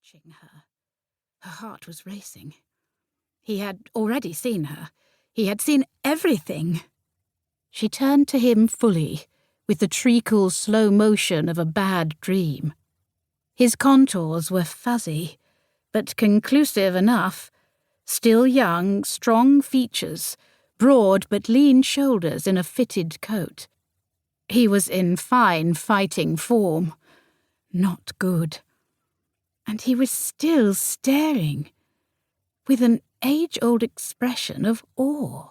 watching her. Her heart was racing. He had already seen her. He had seen everything. She turned to him fully, with the treacle slow motion of a bad dream. His contours were fuzzy, but conclusive enough. Still young, strong features, broad but lean shoulders in a fitted coat. He was in fine fighting form. Not good. And he was still staring, with an age-old expression of awe,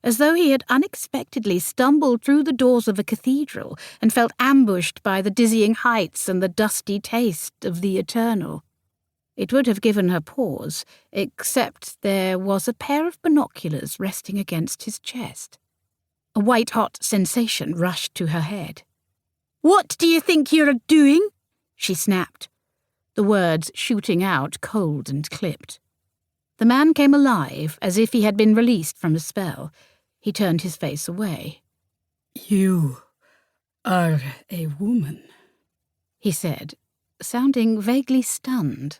as though he had unexpectedly stumbled through the doors of a cathedral and felt ambushed by the dizzying heights and the dusty taste of the eternal. It would have given her pause, except there was a pair of binoculars resting against his chest. A white-hot sensation rushed to her head. "What do you think you're doing?" she snapped, the words shooting out cold and clipped. The man came alive, as if he had been released from a spell. He turned his face away. "You are a woman," he said, sounding vaguely stunned.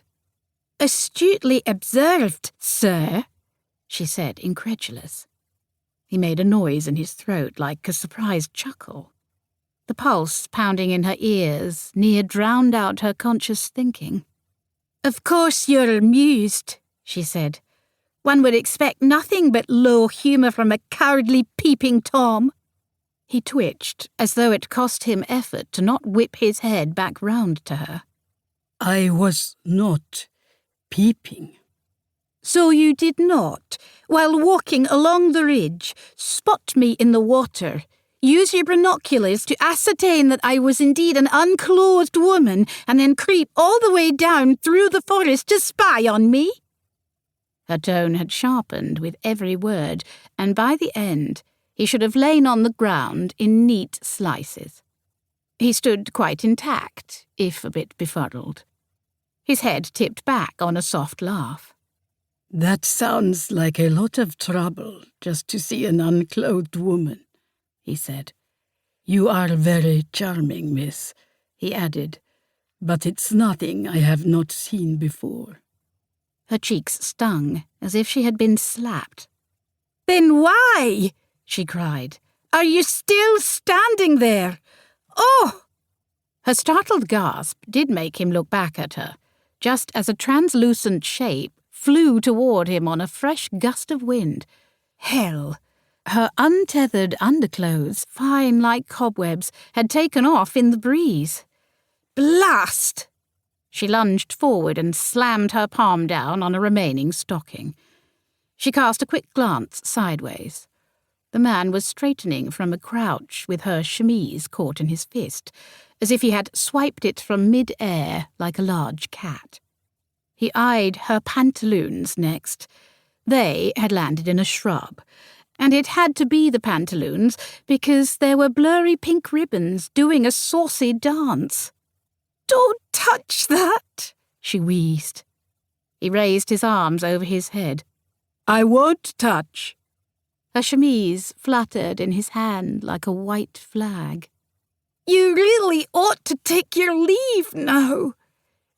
"Astutely observed, sir," she said, incredulous. He made a noise in his throat like a surprised chuckle. The pulse pounding in her ears near drowned out her conscious thinking. "Of course you're amused," she said. "One would expect nothing but low humour from a cowardly peeping Tom." He twitched, as though it cost him effort to not whip his head back round to her. "I was not peeping." "So you did not, while walking along the ridge, spot me in the water, use your binoculars to ascertain that I was indeed an unclothed woman, and then creep all the way down through the forest to spy on me?" Her tone had sharpened with every word, and by the end he should have lain on the ground in neat slices. He stood quite intact, if a bit befuddled. His head tipped back on a soft laugh. "That sounds like a lot of trouble just to see an unclothed woman," he said. "You are very charming, miss," he added, "but it's nothing I have not seen before." Her cheeks stung, as if she had been slapped. "Then why," she cried, "are you still standing there? Oh!" Her startled gasp did make him look back at her, just as a translucent shape flew toward him on a fresh gust of wind. Hell! Her untethered underclothes, fine like cobwebs, had taken off in the breeze. Blast! She lunged forward and slammed her palm down on a remaining stocking. She cast a quick glance sideways. The man was straightening from a crouch with her chemise caught in his fist, as if he had swiped it from mid-air like a large cat. He eyed her pantaloons next. They had landed in a shrub, and it had to be the pantaloons because there were blurry pink ribbons doing a saucy dance. "Don't touch that," she wheezed. He raised his arms over his head. "I won't touch." Her chemise fluttered in his hand like a white flag. "You really ought to take your leave now,"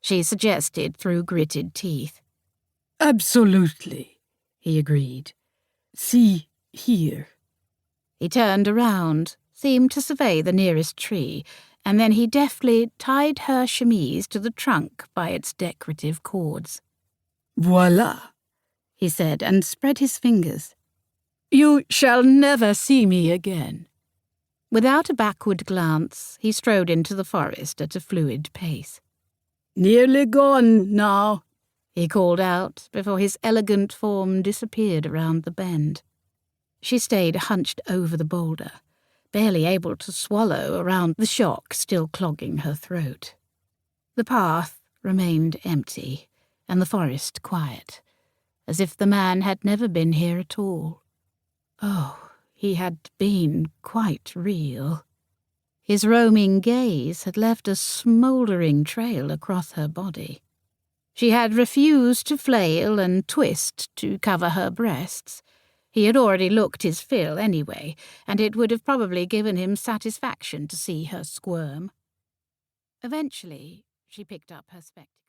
she suggested through gritted teeth. "Absolutely," he agreed. "See here." He turned around, seemed to survey the nearest tree, and then he deftly tied her chemise to the trunk by its decorative cords. "Voila," he said, and spread his fingers. "You shall never see me again." Without a backward glance, he strode into the forest at a fluid pace. "Nearly gone now," he called out before his elegant form disappeared around the bend. She stayed hunched over the boulder, barely able to swallow around the shock still clogging her throat. The path remained empty, and the forest quiet, as if the man had never been here at all. Oh, he had been quite real. His roaming gaze had left a smouldering trail across her body. She had refused to flail and twist to cover her breasts. He had already looked his fill anyway, and it would have probably given him satisfaction to see her squirm. Eventually, she picked up her spectacles.